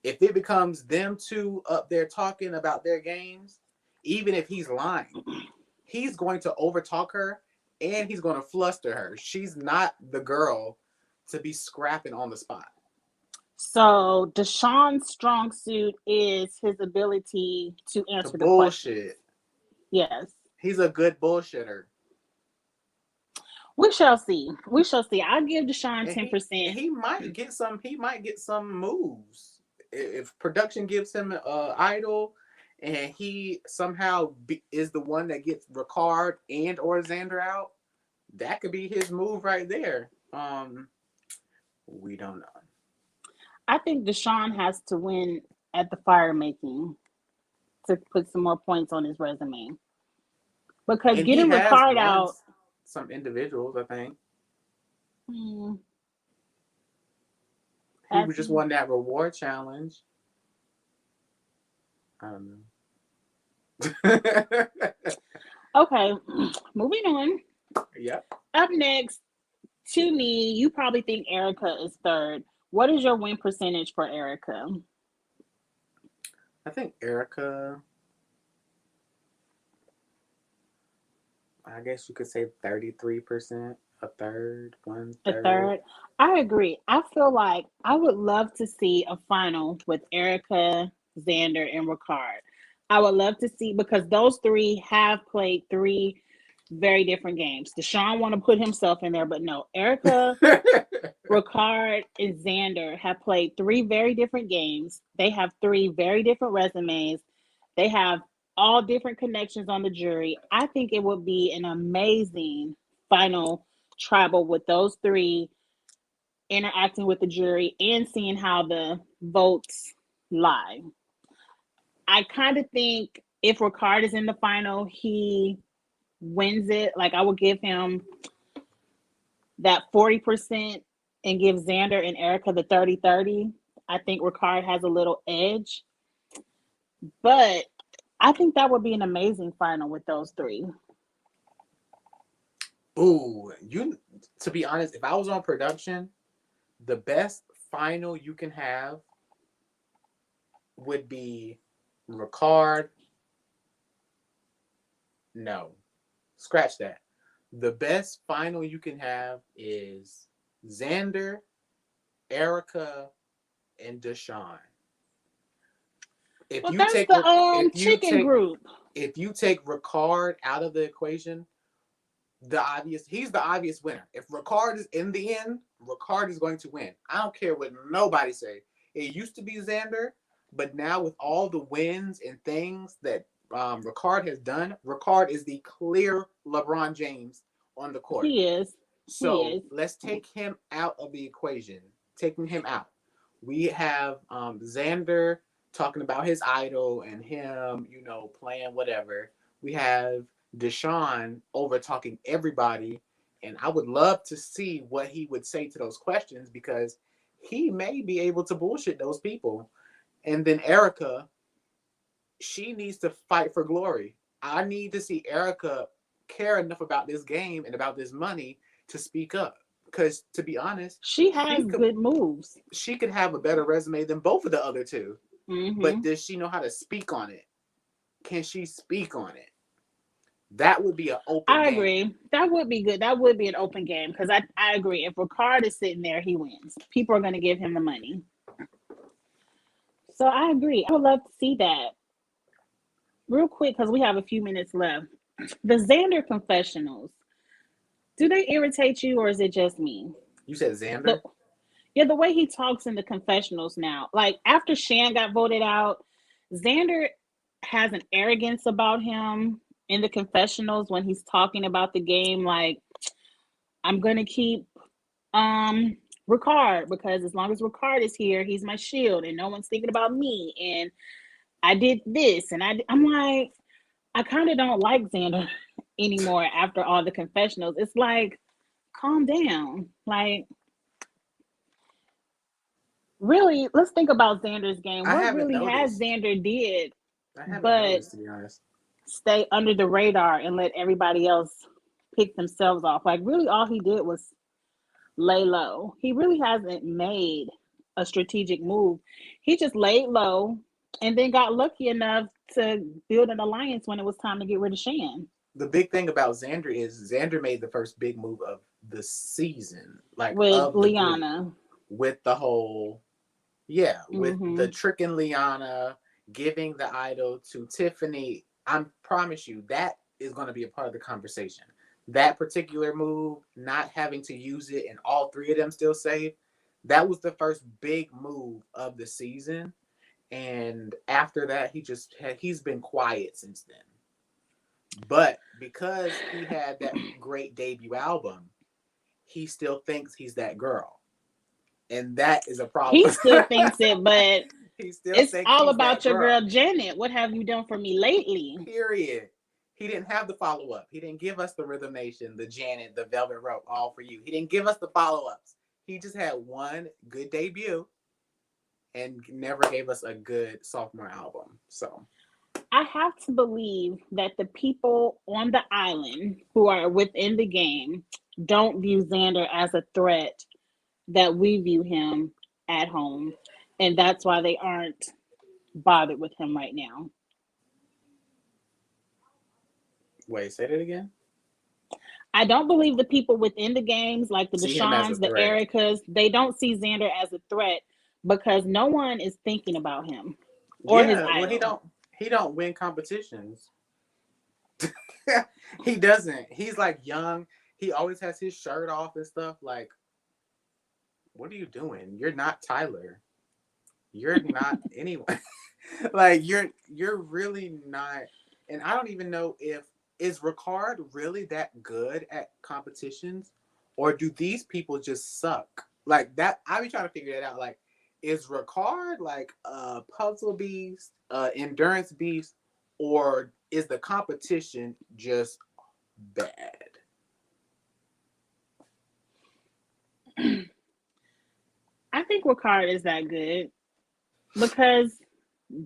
If it becomes them two up there talking about their games, even if he's lying, he's going to overtalk her and he's going to fluster her. She's not the girl to be scrapping on the spot. So Deshawn's strong suit is his ability to answer the question. Bullshit. Yes. He's a good bullshitter. We shall see. We shall see. I'll give Deshawn 10%. He might get some. He might get some moves if production gives him an idol, and he somehow is the one that gets Ricard and or Xander out. That could be his move right there. We don't know. I think Deshawn has to win at the fire making to put some more points on his resume. Because and getting Ricard out. Some individuals, I think. He just won that reward challenge. I don't know. Okay, moving on. Yep. Up next, to me, you probably think Erica is third. What is your win percentage for Erica? I think Erica, I guess you could say 33%, a third, 1/3. A third? I agree. I feel like I would love to see a final with Erica, Xander, and Ricard. I would love to see, because those three have played three very different games. Deshawn want to put himself in there, but no. Erica, Ricard, and Xander have played three very different games. They have three very different resumes. They have all different connections on the jury. I think it would be an amazing final tribal with those three interacting with the jury and seeing how the votes lie. I kind of think if Ricard is in the final, he wins it. Like, I would give him that 40% and give Xander and Erica the 30-30. I think Ricard has a little edge. But I think that would be an amazing final with those three. Ooh, to be honest, if I was on production, the best final you can have would be Ricard. No, scratch that. The best final you can have is Xander, Erica, and Deshawn. If Well, you that's take the chicken group. If you take Ricard out of the equation, he's the obvious winner. If Ricard is in the end, Ricard is going to win. I don't care what nobody say. It used to be Xander, but now with all the wins and things that Ricard has done, Ricard is the clear LeBron James on the court. He is. So let's take him out of the equation. Taking him out, we have Xander talking about his idol and him, playing whatever. We have Deshawn over talking everybody, and I would love to see what he would say to those questions, because he may be able to bullshit those people. And then Erica, she needs to fight for glory. I need to see Erica care enough about this game and about this money to speak up. Because to be honest, she has good moves. She could have a better resume than both of the other two. Mm-hmm. But does she know how to speak on it? Can she speak on it? That would be an open game. I agree. That would be good. That would be an open game, because I agree. If Ricard is sitting there, he wins. People are going to give him the money. So I agree. I would love to see that. Real quick, because we have a few minutes left. The Xander Confessionals. Do they irritate you, or is it just me? You said Xander? The way he talks in the confessionals now. Like, after Shan got voted out, Xander has an arrogance about him in the confessionals when he's talking about the game. Like, I'm going to keep Ricard, because as long as Ricard is here, he's my shield, and no one's thinking about me. And I did this, and I'm like, I kind of don't like Xander anymore after all the confessionals. It's like, calm down. Like, Really, let's think about Xander's game. I What haven't really has noticed. Xander did I haven't but noticed, to be honest. stay under the radar and let everybody else pick themselves off? Like, really, all he did was lay low. He really hasn't made a strategic move. He just laid low and then got lucky enough to build an alliance when it was time to get rid of Shan The big thing about Xander is Xander made the first big move of the season, like with of the group, Liana. with the whole, yeah, with the Mm-hmm. tricking Liana, giving the idol to Tiffany. I promise you that is going to be a part of the conversation. That particular move, not having to use it, and all three of them still safe. That was the first big move of the season, and after that, he's been quiet since then. But because he had that great debut album, he still thinks he's that girl. And that is a He problem. still thinks it, but He still it's thinks all he's that about your girl girl. Janet. What have you done for me lately? Period. He didn't have the follow up. He didn't give us the Rhythm Nation, the Janet, the Velvet Rope, all for you. He didn't give us the follow ups. He just had one good debut and never gave us a good sophomore album. So I have to believe that the people on the island who are within the game don't view Xander as a threat that we view him at home. And that's why they aren't bothered with him right now. wait, say that again. I don't believe the people within the games, like the See him as a Deshawn's, the threat. Ericas, they don't see Xander as a threat because no one is thinking about him or his Yeah, well idol. he don't win competitions. He doesn't. He's like young. He always has his shirt off and stuff. Like, what are you doing? You're not Tyler. You're not anyone. Like you're really not. And I don't even know if is Ricard really that good at competitions, or do these people just suck? Like that. I be trying to figure that out. Like, is Ricard like a puzzle beast, endurance beast, or is the competition just bad? I think Ricard is that good because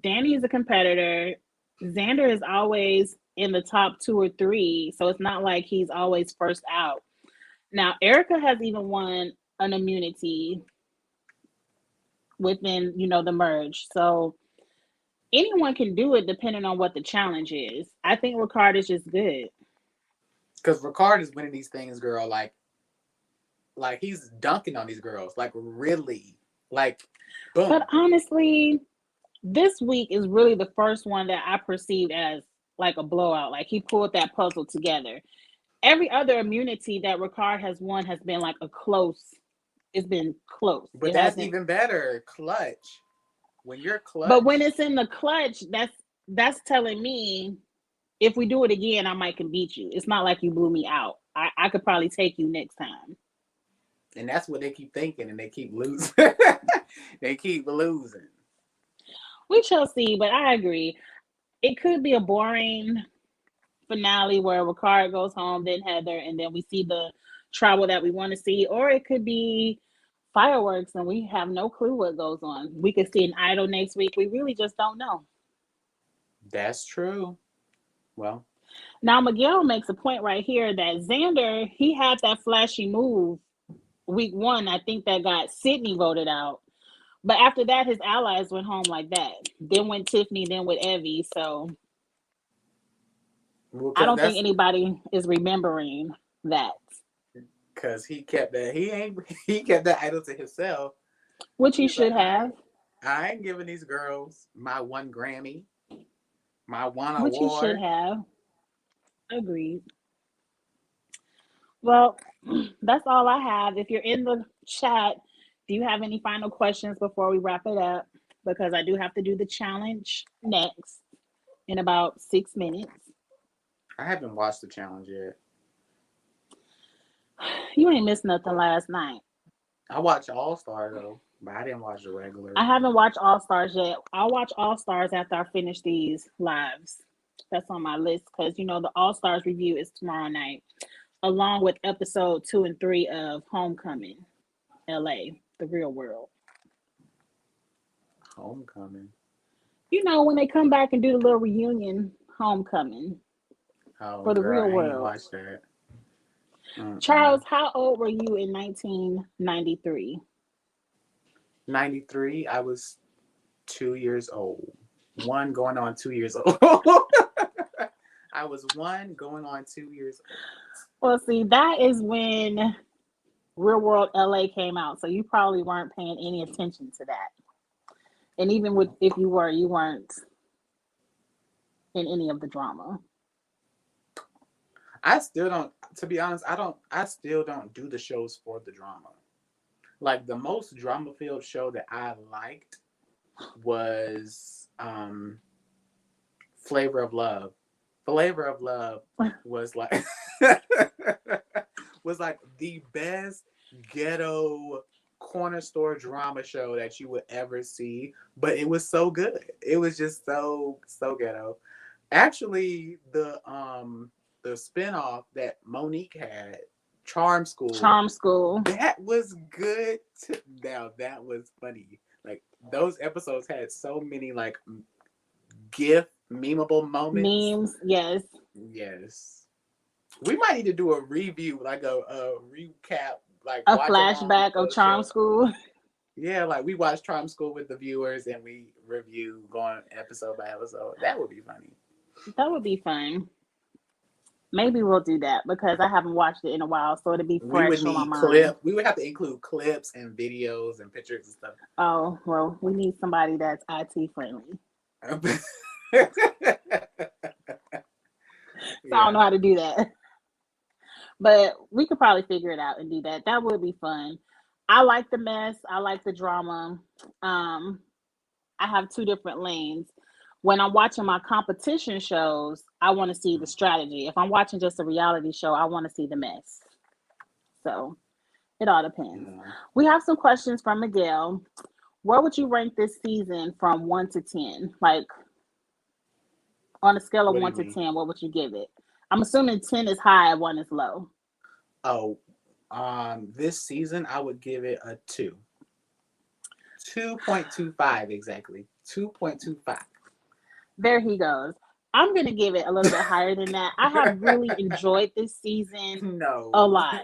Danny is a competitor. Xander is always in the top two or three, so it's not like he's always first out. Now, Erica has even won an immunity within, the merge. So anyone can do it depending on what the challenge is. I think Ricard is just good. Because Ricard is winning these things, girl. Like he's dunking on these girls. Like really, like But boom. honestly, this week is really the first one that I perceived as like a blowout. Like he pulled that puzzle together. Every other immunity that Ricard has won has been like a close. It's been close. But It that's hasn't. even better. Clutch. When you're But when clutch, it's in the clutch, that's telling me if we do it again, I might can beat you. It's not like you blew me out. I could probably take you next time. and that's what they keep thinking, and they keep losing. They keep losing. We shall see, but I agree. It could be a boring finale where Ricard goes home, then Heather, and then we see the travel that we want to see, or it could be fireworks and we have no clue what goes on. We could see an idol next week. We really just don't know. That's true. Well, Now Miguel makes a point right here that Xander, he had that flashy move week one. I think that got Sydney voted out. But after that, his allies went home like that. Then went Tiffany, then with Evie. So I because don't think that's anybody is remembering that, because he kept that. He ain't. He kept that idol to himself. which he He's like, should have, I ain't giving these girls my one Grammy, my one which he should award. have. Agreed. Well, that's all I have. If you're in the chat, do you have any final questions before we wrap it up? Because I do have to do the challenge next in about 6 minutes. I haven't watched the challenge yet. You ain't missed nothing last night. I watched All Star though, but I didn't watch the I regular. haven't watched All Stars yet. I'll watch All Stars after I finish these lives. That's on my list because the All Stars review is tomorrow night, along with episode 2 and 3 of Homecoming, LA, the real world. Homecoming. You know, when they come back and do the little reunion homecoming Oh, for the girl, real I ain't world. watched that. Mm-mm. Charles, how old were you in 1993? 93, I was 2 years old. One going on 2 years old. I was one going on 2 years old. Well, see, that is when Real World LA came out, so you probably weren't paying any attention to that. And even with if you were, you weren't in any of the drama. I still don't, to be honest, I still don't do the shows for the drama. Like the most drama filled show that I liked was Flavor of Love. Flavor of Love was like was like the best ghetto corner store drama show that you would ever see, but it was so good. It was just so ghetto. Actually, the spinoff that Monique had, Charm School, Charm School. that was good. Now that was funny. Like those episodes had so many like GIF memeable moments. Memes, yes. Yes. We might need to do a review, like a recap, like A watch along with flashback of those Charm shows. School. Yeah, like we watch Charm School with the viewers and we review going episode by episode. That would be funny. That would be fun. Maybe we'll do that because I haven't watched it in a while, so it'll be We would fresh on my need mind. We would have to include clips and videos and pictures and stuff. Oh, well, we need somebody that's IT friendly. Yeah. So I don't know how to do that. But we could probably figure it out and do that. That would be fun. I like the mess. I like the drama. I have two different lanes. When I'm watching my competition shows, I want to see the strategy. If I'm watching just a reality show, I want to see the mess. So it all depends. Yeah. We have some questions from Miguel. Where would you rank this season from 1 to 10? Like on a scale of What do 1 you to mean? 10, what would you give it? I'm assuming 10 is high, 1 is low. Oh, this season I would give it a 2. 2.25 exactly. 2.25. There he goes. I'm going to give it a little bit higher than that. I have really enjoyed this season a No. lot.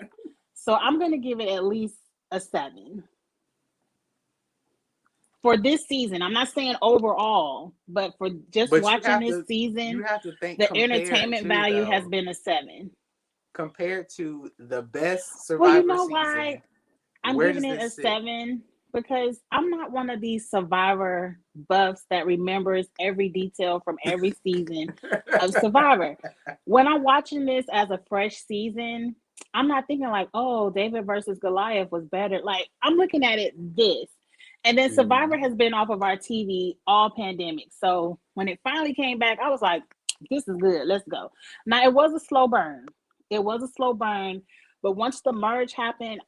So I'm going to give it at least a 7. For this season, I'm not saying overall, but for just But watching this you season, have to think the compared entertainment to value has though. been a 7. Compared to the best Well, you Survivor know season, why I'm where giving does it a this sit? 7? Because I'm not one of these Survivor buffs that remembers every detail from every season of Survivor. When I'm watching this as a fresh season, I'm not thinking like, oh, David versus Goliath was better. Like, I'm looking at it this. And then Survivor has been off of our TV all pandemic. So when it finally came back, I was like, this is good. Let's go. Now, it was a slow burn. It was a slow burn. But once the merge happened,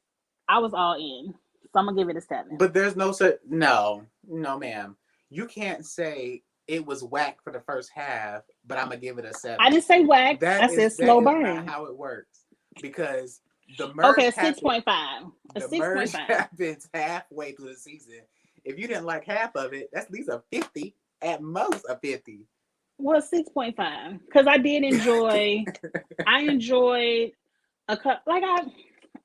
I was all in. So I'm going to give it a 7. But there's no such no, ma'am. You can't say it was whack for the first half, but I'm gonna give it a 7. I didn't say whack. I said That slow is not burn. how it works because the Okay, merge a happened. 6.5. A The merge 6.5. happens halfway through the season. If you didn't like half of it, that's at least a 50, at most a 50. Well, 6.5. Because I did enjoy. I enjoyed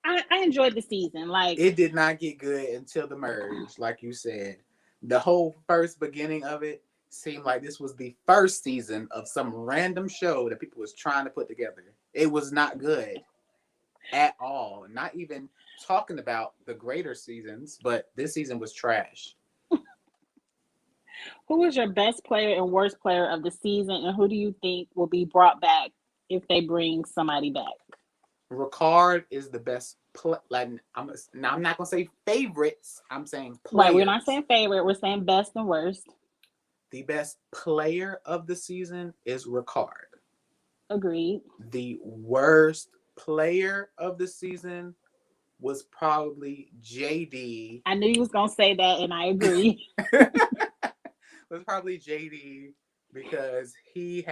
I enjoyed the season. Like, It did not get good until the merge, like you said. The whole first beginning of it seemed like this was the first season of some random show that people was trying to put together. It was not good at all. Not even talking about the greater seasons, but this season was trash. who was your best player and worst player of the season, and who do you think will be brought back if they bring somebody back? Ricard is the best like I'm not gonna say favorites. I'm saying Right, we're players. not saying favorite. We're saying best and worst. The best player of the season is Ricard. Agreed. The worst player of the season was probably JD. I knew you was gonna say that, and I agree. Was probably JD because he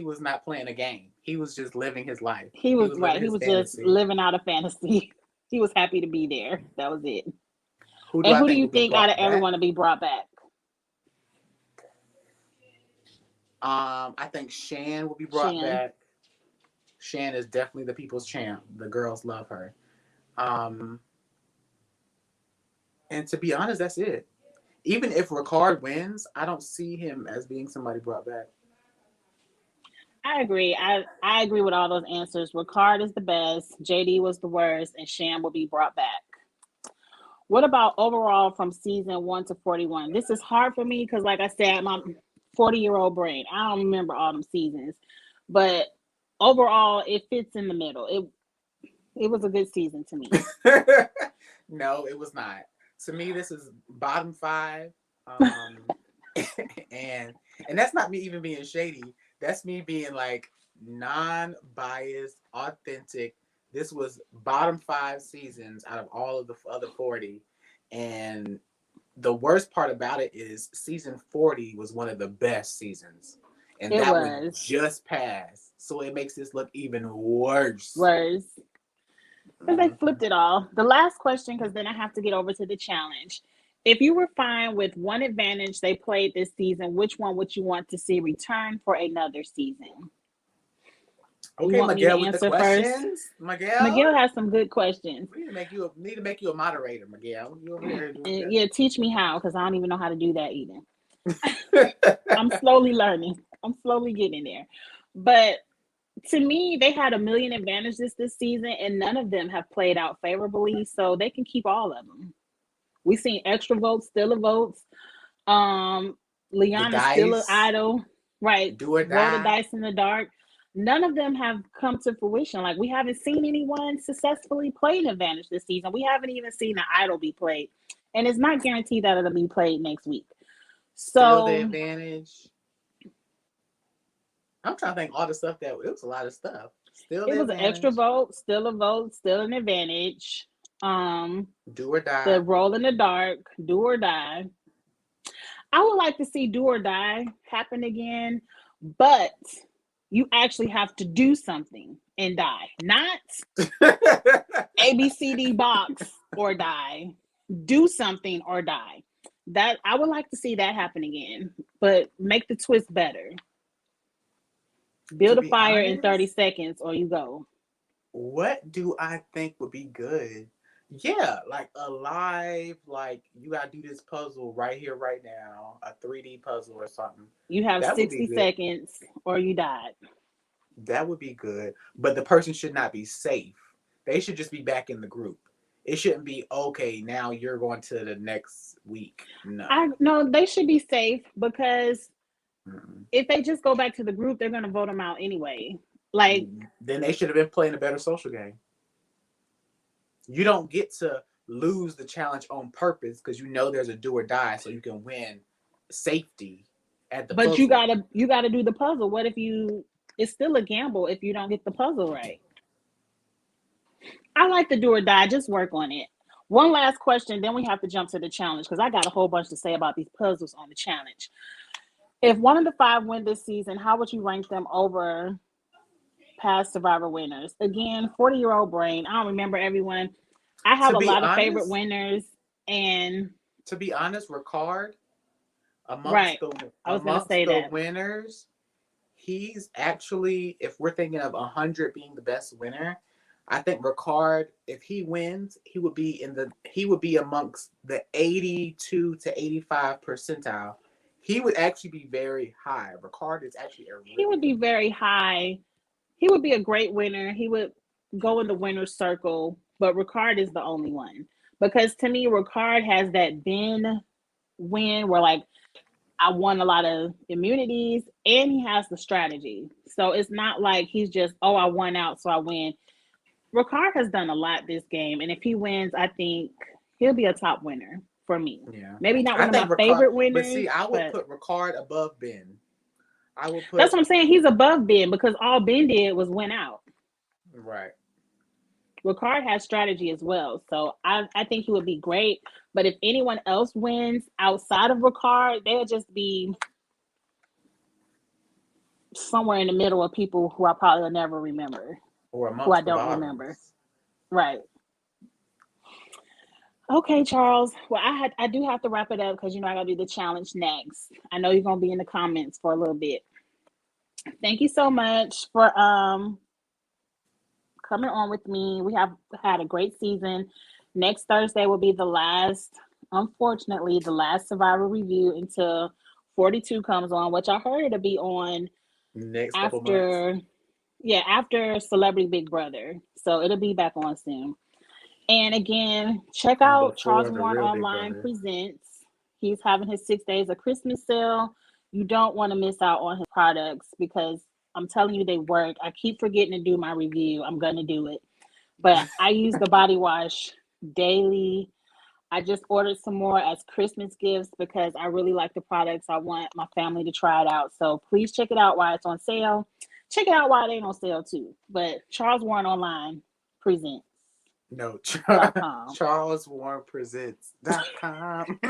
was not playing a game. He was just living his life. He was right. living He his was just fantasy. living out a fantasy. He was happy to be there. That was it. Who do And I who do think you will be think out of brought back? everyone to be brought back? I think Shan will be brought Shan. back. Shan is definitely the people's champ. The girls love her. Um, and to be honest, that's it. Even if Ricard wins, I don't see him as being somebody brought back. I agree. I agree with all those answers. Ricard is the best. JD was the worst, and Sham will be brought back. What about overall from season 1 to 41? This is hard for me because, like I said, my 40-year-old brain. I don't remember all them seasons, but overall, it fits in the middle. It was a good season to me. No, it was not. To me, this is bottom five. Um, and that's not me even being shady. That's me being like non-biased, authentic. This was bottom five seasons out of all of the other 40. And the worst part about it is season 40 was one of the best seasons. And It that one was just passed. So it makes this look even worse. worse because they flipped it all. The last question, because then I have to get over to the challenge. If you were fine with one advantage they played this season, which one would you want to see return for another season? You Okay, want me to Miguel, with the answer first? questions. Miguel, Miguel has some good questions. we need to make you a moderator, Miguel. You over here doing And that? yeah, teach me how, because I don't even know how to do that either. I'm slowly learning. I'm slowly getting there. But to me, they had a million advantages this season, and none of them have played out favorably, so they can keep all of them. We've seen extra votes, still a votes. Um, The Liana's still an dice, idol, right? do or Roll the die. dice in the dark. None of them have come to fruition. Like, we haven't seen anyone successfully play an advantage this season. We haven't even seen an idol be played, and it's not guaranteed that it'll be played next week. Still the So advantage. I'm trying to think all the stuff that it was a lot of stuff. Still it the was an extra advantage. vote, still an advantage. Um, Do or the die. roll in the dark, do or die. I would like to see do or die happen again, but you actually have to do something and die, not ABCD box or die. Do something or die. That I would like to see that happen again, but make the twist better. To Build a be fire in 30 honest, seconds or you go. what do I think would be good? Yeah, like alive, like you gotta do this puzzle right here, right now, a 3D puzzle or something. You have That would be 60 good. seconds or you died. That would be good. But the person should not be safe. They should just be back in the group. It shouldn't be okay, now you're going to the next week. I No. no, they should be safe because Mm-mm. if they just go back to the group, they're gonna vote them out anyway. Like, Then they should have been playing a better social game. You don't get to lose the challenge on purpose because you know there's a do or die so you can win safety at the but puzzle. you gotta do the puzzle. What if you? It's still a gamble if you don't get the puzzle right. I like the do or die. Just work on it. One last question, then we have to jump to the challenge because I got a whole bunch to say about these puzzles on the challenge. If one of the five win this season, how would you rank them over past Survivor winners? Again, 40-year-old brain. I don't remember everyone. I have To a be lot of favorite honest, winners, and Ricard right, amongst the I was gonna say that. winners, he's actually, if we're thinking of 100 being the best winner, I think Ricard, if he wins, he would be amongst the 82 to 85 percentile. He would actually be very high. Ricard is actually a He really would be good winner. very high. He would be a great winner. He would go in the winner's circle, but Ricard is the only one because to me, Ricard has that Ben win where like I won a lot of immunities and he has the strategy. So it's not like he's just, oh, I won out, so I win. Ricard has done a lot this game. And if he wins, I think he'll be a top winner for me. Yeah. Maybe not I one of my think Ricard, favorite but winners, see, I would but put Ricard above Ben. I would that's put, what I'm saying. He's above Ben because all Ben did was win out. right. Ricard has strategy as well. So I think he would be great. But if anyone else wins outside of Ricard, they'll just be somewhere in the middle of people who I probably will never remember, Or who I amongst the don't remember. bottoms. Right. Okay, Charles. Well, I do have to wrap it up because I gotta do the challenge next. I know you're gonna be in the comments for a little bit. Thank you so much for coming on with me. We have had a great season. Next Thursday will be the last, unfortunately, the last Survivor review until 42 comes on, which I heard it'll be on Next couple months. after, yeah, after Celebrity Big Brother. So it'll be back on soon. And again, check And out Charles before the Warren real Big Online Brother. Presents. He's having his 6 days of Christmas sale. You don't want to miss out on his products because I'm telling you, they work. I keep forgetting to do my review. I'm going to do it. But I use the body wash daily. I just ordered some more as Christmas gifts because I really like the products. I want my family to try it out. So please check it out while it's on sale. Check it out while it ain't on sale too. But Charles Warren Online Presents. No, .com. CharlesWarrenPresents.com.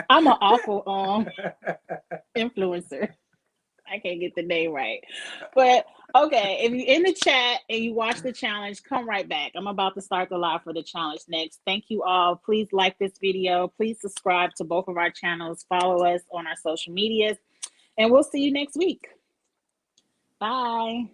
I'm an awful influencer. I can't get the name right. But okay, if you're in the chat and you watch the challenge, come right back. I'm about to start the live for the challenge next. Thank you all. Please like this video. Please subscribe to both of our channels. Follow us on our social medias. And we'll see you next week. Bye.